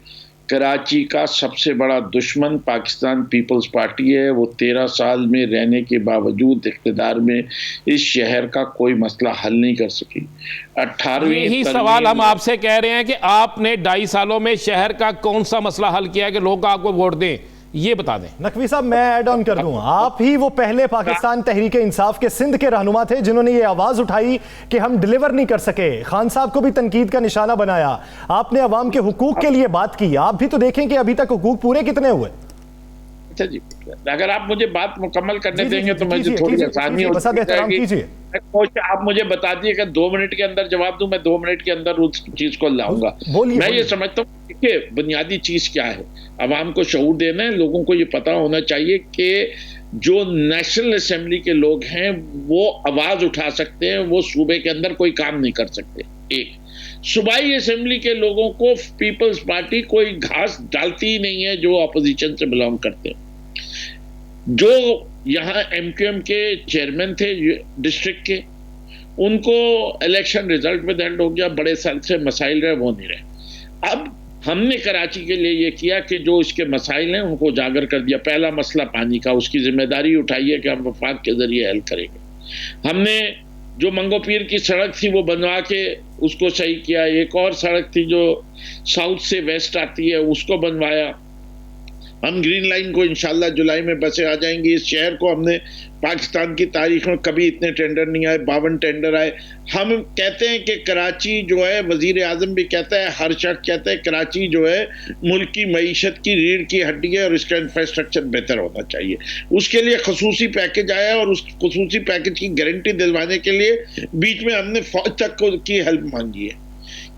कराची का सबसे बड़ा दुश्मन पाकिस्तान पीपल्स पार्टी है। वो 13 साल में रहने के बावजूद इख्तिदार में इस शहर का कोई मसला हल नहीं कर सकी। 18वीं यही सवाल हम आपसे कह रहे हैं कि आपने 2.5 सालों में शहर का कौन सा मसला हल किया कि लोग आपको वोट दें, ये बता दें। नकवी साहब, मैं ऐड ऑन कर दूं, आप ही वो पहले पाकिस्तान तहरीक इंसाफ के सिंध के रहनुमा थे जिन्होंने ये आवाज उठाई कि हम डिलीवर नहीं कर सके, खान साहब को भी तनकीद का निशाना बनाया, आपने अवाम के हुकूक के लिए बात की। आप भी तो देखें कि अभी तक हुकूक पूरे कितने हुए। अच्छा जी, अगर आप मुझे बात मुकम्मल करने देंगे तो मुझे थोड़ी आसानी हो जाएगी। आप मुझे बता दिए कि 2 मिनट के अंदर जवाब दूं, मैं 2 मिनट के अंदर उस चीज को लाऊंगा। मैं ये समझता हूँ कि बुनियादी चीज क्या है, अवाम को शऊर देना है। लोगों को ये पता होना चाहिए कि जो नेशनल असेंबली के लोग हैं वो आवाज उठा सकते हैं, वो सूबे के अंदर कोई काम नहीं कर सकते। एक सूबाई असेंबली के लोगों को पीपल्स पार्टी कोई घास डालती ही नहीं है जो अपोजिशन से बिलोंग करते हैं। जो यहाँ MQM के चेयरमैन थे डिस्ट्रिक्ट के, उनको इलेक्शन रिजल्ट में दंड हो गया, बड़े साल से मसाइल रहे वो नहीं रहे। अब हमने कराची के लिए ये किया कि जो इसके मसाइल हैं उनको उजागर कर दिया। पहला मसला पानी का, उसकी जिम्मेदारी उठाई है कि हम वफाक के जरिए हल करेंगे। हमने जो मंगो पीर की सड़क थी वो बनवा के उसको सही किया। एक और सड़क थी जो साउथ से वेस्ट आती है, उसको बनवाया। हम ग्रीन लाइन को इंशाल्लाह जुलाई में बसें आ जाएंगी। इस शहर को हमने पाकिस्तान की तारीख में कभी इतने टेंडर नहीं आए, 52 टेंडर आए। हम कहते हैं कि कराची जो है, वजीर आजम भी कहता है, हर शख्स कहता है कराची जो है मुल्क की मईशत की रीढ़ की हड्डी है और इसका इंफ्रास्ट्रक्चर बेहतर होना चाहिए। उसके लिए खसूसी पैकेज आया और उस खसूसी पैकेज की गारंटी दिलवाने के लिए बीच में हमने फौज तक की हेल्प मांगी है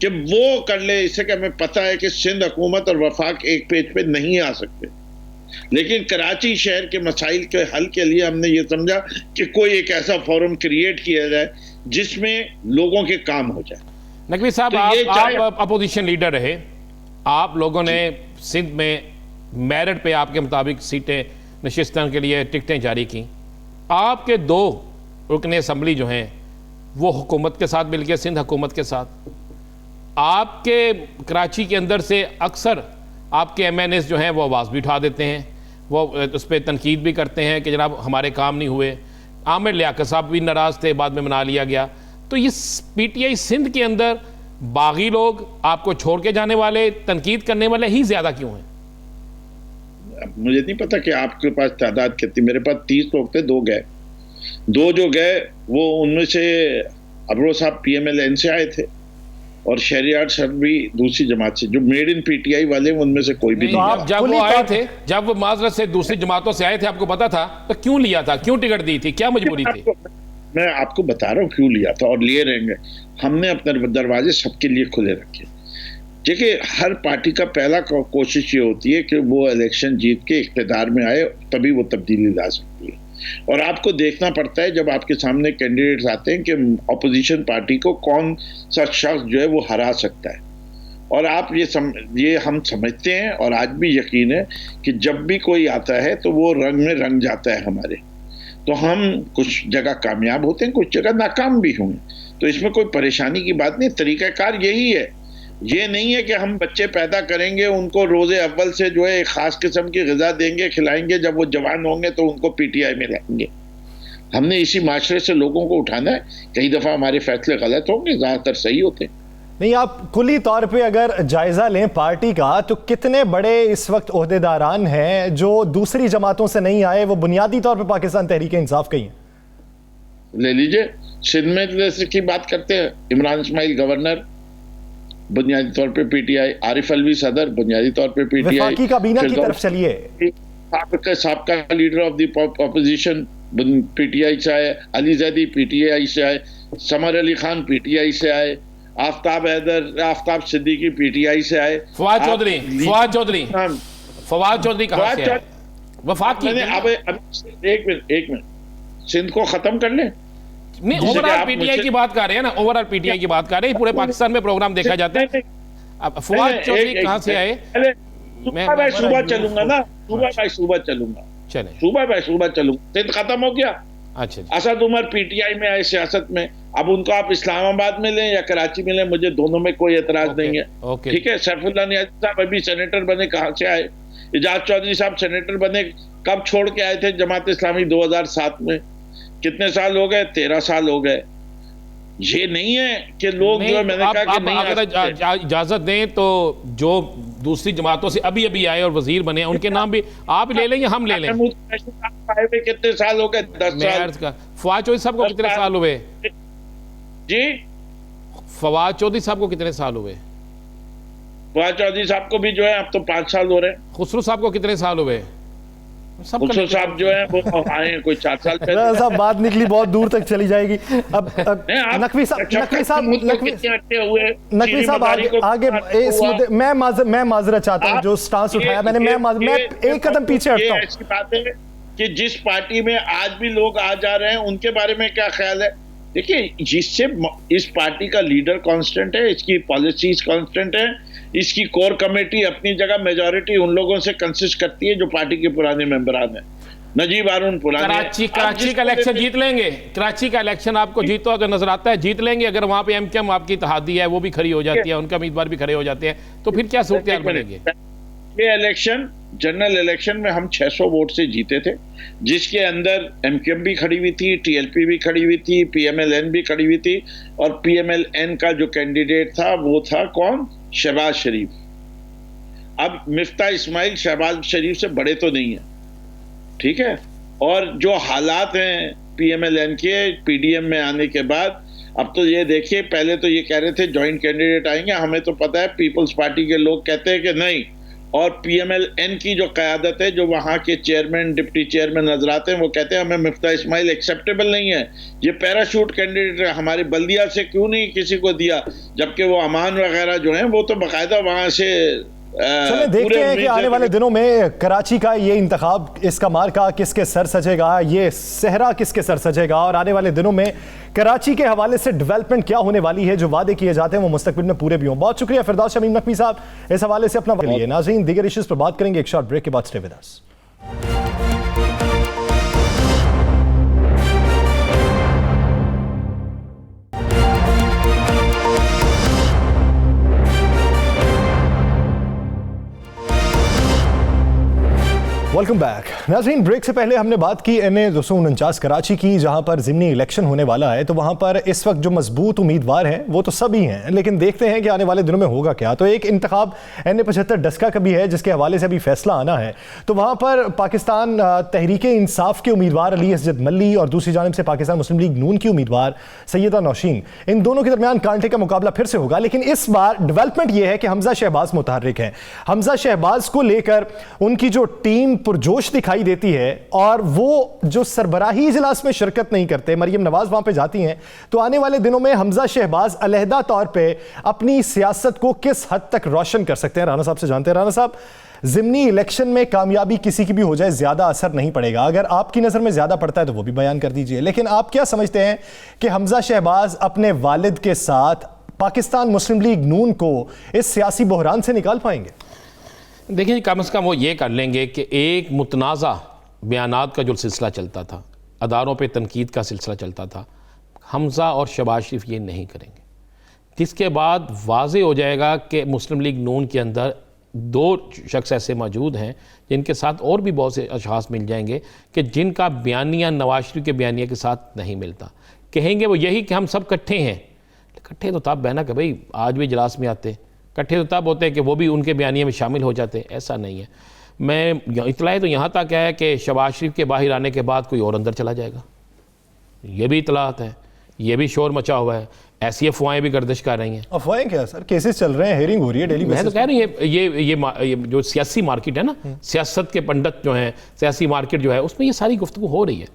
कि वो कर ले। इससे कि हमें पता है कि सिंध हुकूमत और वफाक एक पेज पे नहीं आ सकते, लेकिन कराची शहर के मसाइल के हल के लिए हमने ये समझा कि कोई एक ऐसा फोरम क्रिएट किया जाए जिसमें लोगों के काम हो जाए। नकवी साहब, तो आप अपोजिशन लीडर रहे, आप लोगों ने सिंध में मेरिट पे आपके मुताबिक सीटें नशिस्तन के लिए टिकटें जारी की। आपके 2 रुकन असम्बली जो हैं वो हुकूमत के साथ मिलकर, सिंध हुकूमत के साथ, आपके कराची के अंदर से अक्सर आपके MNAs जो हैं वो आवाज़ भी उठा देते हैं, वो उस पर तनकीद भी करते हैं कि जनाब हमारे काम नहीं हुए। आमिर लियाकत साहब भी नाराज़ थे, बाद में मना लिया गया। तो ये PTI सिंध के अंदर बागी लोग, आपको छोड़ के जाने वाले, तनकीद करने वाले ही ज़्यादा क्यों हैं? मुझे नहीं पता कि आपके पास तादाद कितनी, मेरे पास 30 लोग थे, 2 गए। 2 जो गए वो उनमें से अबरो साहब PMLN से आए थे और शहरियार सर भी दूसरी जमात से, जो मेड इन PTI वाले उनमें से कोई भी नहीं। आप जब वो आए थे, जब वो माजरत से दूसरी जमातों से आए थे, आपको पता था तो क्यों लिया था, क्यों टिकट दी थी, क्या मजबूरी थी? मैं आपको बता रहा हूँ क्यों लिया था और लिए रहेंगे। हमने अपने दरवाजे सबके लिए खुले रखे। देखिए, हर पार्टी का पहला कोशिश ये होती है कि वो इलेक्शन जीत के इख्तिदार में आए, तभी वो तब्दीली ला सकती है। और आपको देखना पड़ता है जब आपके सामने कैंडिडेट्स आते हैं कि अपोजिशन पार्टी को कौन सा शख्स जो है वो हरा सकता है। और आप ये हम समझते हैं और आज भी यकीन है कि जब भी कोई आता है तो वो रंग में रंग जाता है हमारे। तो हम कुछ जगह कामयाब होते हैं, कुछ जगह नाकाम भी होंगे, तो इसमें कोई परेशानी की बात नहीं। तरीक़ाकार यही है, ये नहीं है कि हम बच्चे पैदा करेंगे, उनको रोज़े अव्वल से जो है एक ख़ास किस्म की ग़िज़ा देंगे, खिलाएंगे, जब वो जवान होंगे तो उनको PTI में लाएंगे। हमने इसी माशरे से लोगों को उठाना है। कई दफ़ा हमारे फैसले गलत होंगे, ज़्यादातर सही होते हैं। नहीं, आप कुली तौर पे अगर जायज़ा लें पार्टी का, तो कितने बड़े इस वक्त ओहदेदारान हैं जो दूसरी जमातों से नहीं आए, वो बुनियादी तौर पे पाकिस्तान तहरीक इंसाफ के ही हैं? ले लीजिए, सिंध में की बात करते हैं, इमरान इस्माइल गवर्नर, बुनियादी तौर पे PTI, आरिफ अलवी सदर, बुनियादी तौर पे PTI। वफाकी काबीना की तरफ चलिए, साबका leader of the opposition PTI से आए, अली जैदी PTI से आए, समर अली खान PTI से आए, आफ्ताब सिद्दीकी PTI से आए, फवाद चौधरी कहाँ से आए? वफाकी। अब एक मिनट, सिंध को खत्म कर ले। नहीं, ओवरऑल PTI की बात कर रहे हैं ना, ओवरऑल PTI की बात कर रहे हैं, पूरे पाकिस्तान में प्रोग्राम देखा जाता है। अब फवाद चौधरी कहाँ से आए? मैं सुबह चलूंगा ना, सुबह चलूंगा, चले सुबह चलूंगा। सिंध खत्म हो गया। अच्छा, असद उमर PTI में आए सियासत में, अब उनको आप इस्लामाबाद में लें या कराची में लें, मुझे दोनों में कोई एतराज नहीं है। ठीक है। सैफुल्लाह नियाज़ी साहब अभी सेनेटर बने, कहाँ से आए? इजाज चौधरी साहब सेनेटर बने, कब छोड़ के आए थे जमात इस्लामी? 2007 में। कितने साल हो गए? 13 साल हो गए। ये नहीं है कि लोग जो है, मैंने कहा कि नहीं, अगर इजाजत दें तो जो दूसरी जमातों से अभी आए और वजीर बने, उनके नाम भी आप ले लें या हम ले लें? कितने साल हो गए? 10 साल। फवाद चौधरी साहब को कितने साल हुए जी? फवाद चौधरी साहब को कितने साल हुए? फवाद चौधरी साहब को भी जो है अब तो 5 साल हो रहे हैं। खुसरो साहब को कितने साल हुए? खुसरो साहब जो है वो आए हैं कोई 4 साल पहले। साहब बात निकली बहुत दूर तक चली जाएगी। अब नकवी साहब आगे इस मुद्दे मैं माजरत चाहता हूँ, जो स्टांस उठाया मैंने, मैं एक कदम पीछे हटता हूँ। ऐसी बात है कि जिस पार्टी में आज भी लोग आ जा रहे हैं उनके बारे में क्या ख्याल है? देखिए, जिससे इस पार्टी का लीडर कांस्टेंट है, इसकी पॉलिसीज कांस्टेंट है, इसकी कोर कमेटी अपनी जगह मेजॉरिटी उन लोगों से कंसिस्ट करती है जो पार्टी के पुराने मेंबरान हैं। नजीब हारून पुराने। कराची का इलेक्शन जीत लेंगे? कराची का इलेक्शन आपको जीतो अगर नजर आता है, जीत लेंगे? अगर वहां पे MKM आपकी इत्तेहादी है वो भी खड़ी हो जाती है, उनका उम्मीदवार भी खड़े हो जाते हैं, तो फिर क्या सूरत बनेगी? ये इलेक्शन, जनरल इलेक्शन में हम 600 वोट से जीते थे, जिसके अंदर MKM भी खड़ी हुई थी, TLP भी खड़ी हुई थी, PMLN भी खड़ी हुई थी, और PMLN का जो कैंडिडेट था वो था कौन? शहबाज शरीफ। अब मिफ्ता इस्माइल शहबाज शरीफ से बड़े तो नहीं है, ठीक है, और जो हालात हैं PMLN के PDM में आने के बाद, अब तो ये देखिए, पहले तो ये कह रहे थे जॉइंट कैंडिडेट आएंगे, हमें तो पता है पीपल्स पार्टी के लोग कहते हैं कि नहीं, और PMLN की जो क़यादत है, जो वहाँ के चेयरमैन डिप्टी चेयरमैन नजर आते हैं, वो कहते हैं हमें मिफ्ता इस्माइल एक्सेप्टेबल नहीं है, ये पैराशूट कैंडिडेट है, हमारे बल्दिया से क्यों नहीं किसी को दिया, जबकि वो अमान वगैरह जो हैं वो तो बाकायदा वहाँ से चलिए देखते हैं कि आने वाले दिनों में कराची का ये इंतखाब, इसका मार्का किसके सर सजेगा, ये सहरा किसके सर सजेगा, और आने वाले दिनों में कराची के हवाले से डेवलपमेंट क्या होने वाली है, जो वादे किए जाते हैं वो मुस्तकबिल में पूरे भी हों। बहुत शुक्रिया फिरदौस शमीम नकवी साहब इस हवाले से अपना वक्त लिए। नाज़रीन, दीगर इश्यूज पर बात करेंगे एक शॉर्ट ब्रेक के बाद। Stay with us. Welcome back. नाज़रीन, ब्रेक से पहले हमने बात की NA 249 कराची की, जहां पर ज़िमनी इलेक्शन होने वाला है। तो वहां पर इस वक्त जो मजबूत उम्मीदवार हैं वो तो सभी हैं, लेकिन देखते हैं कि आने वाले दिनों में होगा क्या। तो एक इंतखाब NA 75 डस्का का भी है, जिसके हवाले से अभी फैसला आना है। तो वहाँ पर पाकिस्तान तहरीके इंसाफ के उम्मीदवार अली असजद मल्ली और दूसरी जानब से पाकिस्तान मुस्लिम लीग नून की उम्मीदवार सैयदा नौशीन, इन दोनों के दरमियान कांटे का मुकाबला फिर से होगा। लेकिन इस बार डेवलपमेंट यह है कि हमजा शहबाज मुतहर्रिक हैं। हमजा शहबाज को लेकर उनकी जो टीम पुरजोश दिखाई देती है, और वो जो सरबराही इजलास में शिरकत नहीं करते, मरियम नवाज वहां पे जाती हैं, तो आने वाले दिनों में हमजा शहबाज अलहदा तौर पे अपनी सियासत को किस हद तक रोशन कर सकते हैं। राना साहब से जानते हैं। राना साहब, ज़िमनी इलेक्शन में कामयाबी किसी की भी हो जाए ज्यादा असर नहीं पड़ेगा, अगर आपकी नजर में ज्यादा पड़ता है तो वो भी बयान कर दीजिए, लेकिन आप क्या समझते हैं कि हमजा शहबाज अपने वालिद के साथ पाकिस्तान मुस्लिम लीग नून को इस सियासी बहरान से निकाल पाएंगे? देखिए, कम से कम वो ये कर लेंगे कि एक मुतनाज़ा बयानात का जो सिलसिला चलता था, अदारों पे तनकीद का सिलसिला चलता था, हमजा और शहबाज शरीफ ये नहीं करेंगे। जिसके बाद वाज़े हो जाएगा कि मुस्लिम लीग नून के अंदर दो शख्स ऐसे मौजूद हैं जिनके साथ और भी बहुत से अशखास मिल जाएंगे कि जिनका बयानिया नवाज शरीफ के बयानिया के साथ नहीं मिलता। कहेंगे वो यही कि हम सब इकट्ठे हैं। इकट्ठे तो तब बहना कि भाई आज भी इजलास में आते, इकट्ठे तो तब होते हैं कि वो भी उनके बयानिया में शामिल हो जाते। ऐसा नहीं है। मैं इतला तो यहाँ तक है कि शहबाज शरीफ के बाहर आने के बाद कोई और अंदर चला जाएगा, ये भी इतलात है, ये भी शोर मचा हुआ है, ऐसी अफवाहें भी गर्दिश कर रही हैं। अफवाहें क्या सर? केसेस चल रहे हैं, हेयरिंग हो रही है डेली। मैं तो कह रही हूँ ये जो सियासी मार्केट है ना, सियासत के पंडित जो हैं, सियासी मार्केट जो है, उसमें ये सारी गुफ्तगू हो रही है।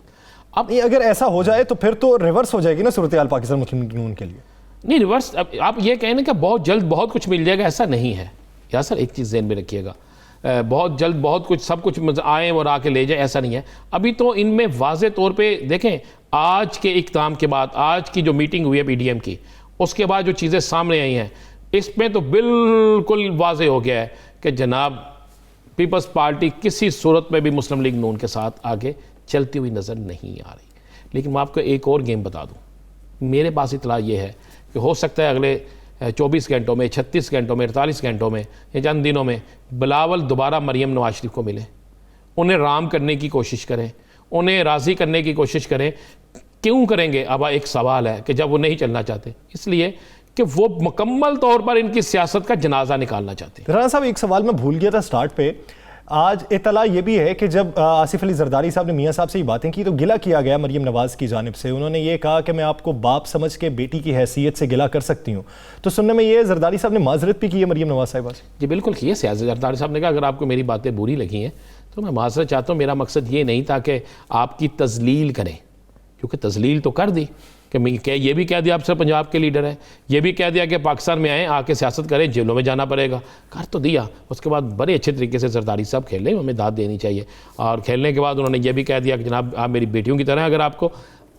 अब ये अगर ऐसा हो जाए तो फिर तो रिवर्स हो जाएगी ना सूरत हाल पाकिस्तान मुस्लिम लीग नून के लिए। नहीं रिवर्स, आप ये कहने का बहुत जल्द बहुत कुछ मिल जाएगा, ऐसा नहीं है यार सर। एक चीज़ ज़हन में रखिएगा, बहुत जल्द बहुत कुछ सब कुछ आए और आके ले जाए, ऐसा नहीं है। अभी तो इनमें वाज़े तौर पे देखें, आज के इक़दाम के बाद, आज की जो मीटिंग हुई है PDM की, उसके बाद जो चीज़ें सामने आई हैं, इसमें तो बिल्कुल वाज़े हो गया है कि जनाब पीपल्स पार्टी किसी सूरत में भी मुस्लिम लीग नून के साथ आगे चलती हुई नज़र नहीं आ रही। लेकिन मैं आपको एक और गेम बता दूँ, मेरे पास इतला ये है कि हो सकता है अगले 24 घंटों में, 36 घंटों में, 48 घंटों में या चंद दिनों में बिलावल दोबारा मरियम नवाज शरीफ को मिले, उन्हें राम करने की कोशिश करें, उन्हें राज़ी करने की कोशिश करें। क्यों करेंगे? अब एक सवाल है कि जब वो नहीं चलना चाहते, इसलिए कि वो मुकम्मल तौर पर इनकी सियासत का जनाजा निकालना चाहते हैं। राना साहब, एक सवाल मैं भूल गया था स्टार्ट पे। आज इतला ये भी है कि जब आसिफ अली जरदारी साहब ने मियाँ साहब से ये बातें की तो गिला किया गया मरियम नवाज़ की जानिब से। उन्होंने ये कहा कि मैं आपको बाप समझ के बेटी की हैसियत से गिला कर सकती हूँ। तो सुनने में ये जरदारी साहब ने माजरत भी की है मरियम नवाज़ साहिबा से। जी बिल्कुल की है। जरदारी साहब ने कहा अगर आपको मेरी बातें बुरी लगी हैं तो मैं माजरत चाहता हूँ। मेरा मकसद ये नहीं था कि आपकी तजलील करें, क्योंकि तजलील तो कर दी कि ये भी कह दिया आप सर पंजाब के लीडर हैं, ये भी कह दिया कि पाकिस्तान में आए आके सियासत करें, जेलों में जाना पड़ेगा, कर तो दिया। उसके बाद बड़े अच्छे तरीके से जरदारी साहब खेले, हमें दाद देनी चाहिए। और खेलने के बाद उन्होंने ये भी कह दिया कि जनाब आप मेरी बेटियों की तरह, अगर आपको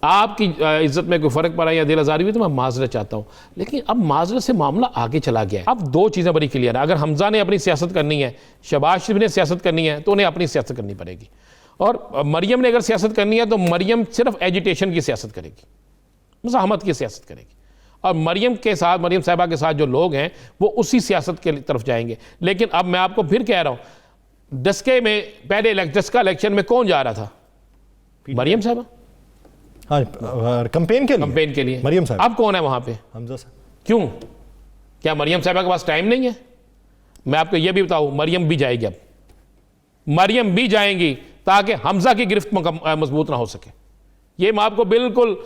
आपकी इज्जत में कोई फ़र्क पड़ा या दिल आज़ारी हुई तो मैं माजरत चाहता हूँ। लेकिन अब माजरत से मामला आगे चला गया है। अब दो चीज़ें बड़ी क्लियर है, अगर हमजा ने अपनी सियासत करनी है, शहबाज शरीफ ने सियासत करनी है, तो उन्हें अपनी सियासत करनी पड़ेगी। और मरियम ने अगर सियासत करनी है तो मरियम सिर्फ एजिटेशन की सियासत करेगी, मुज़ाहमत की सियासत करेगी। और मरियम के साथ, मरियम साहिबा के साथ जो लोग हैं वो उसी सियासत के तरफ जाएंगे। लेकिन अब मैं आपको फिर कह रहा हूँ, डस्के में पहले डस्का इलेक्शन में कौन जा रहा था? मरियम साहिबा। हाँ, कैंपेन के लिए मरियम साहिबा। अब कौन है वहाँ पे? हमजा साहब। क्यों? क्या मरियम साहिबा के पास टाइम नहीं है? मैं आपको यह भी बताऊं, मरियम भी जाएगी, अब मरियम भी जाएंगी ताकि हमजा की गिरफ्त मजबूत ना हो सके। ये मैं आपको बिल्कुल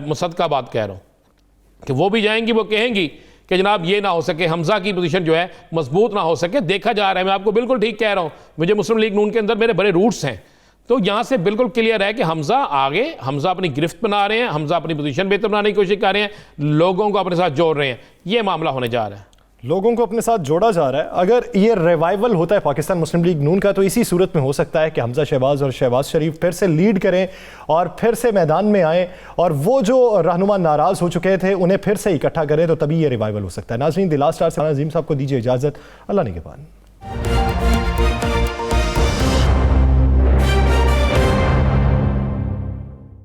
मुसद्दका बात कह रहा हूं कि वो भी जाएंगी, वो कहेंगी कि जनाब ये ना हो सके, हमजा की पोजीशन जो है मजबूत ना हो सके। देखा जा रहा है, मैं आपको बिल्कुल ठीक कह रहा हूं, मुझे मुस्लिम लीग नून के अंदर मेरे बड़े रूट्स हैं, तो यहां से बिल्कुल क्लियर है कि हमजा आगे, हमजा अपनी गिरफ्त बना रहे हैं, हमजा अपनी पोजीशन बेहतर बनाने की कोशिश कर रहे हैं, लोगों को अपने साथ जोड़ रहे हैं। ये मामला होने जा रहा है, लोगों को अपने साथ जोड़ा जा रहा है। अगर ये रिवाइवल होता है पाकिस्तान मुस्लिम लीग नून का, तो इसी सूरत में हो सकता है कि हमजा शहबाज और शहबाज शरीफ फिर से लीड करें और फिर से मैदान में आए और वो जो रहनुमा नाराज हो चुके थे उन्हें फिर से इकट्ठा करें, तो तभी ये रिवाइवल हो सकता है। नाज़रीन, द लास्ट स्टार से अजीम साहब को दीजिए इजाज़त। अल्लाह निगहबान।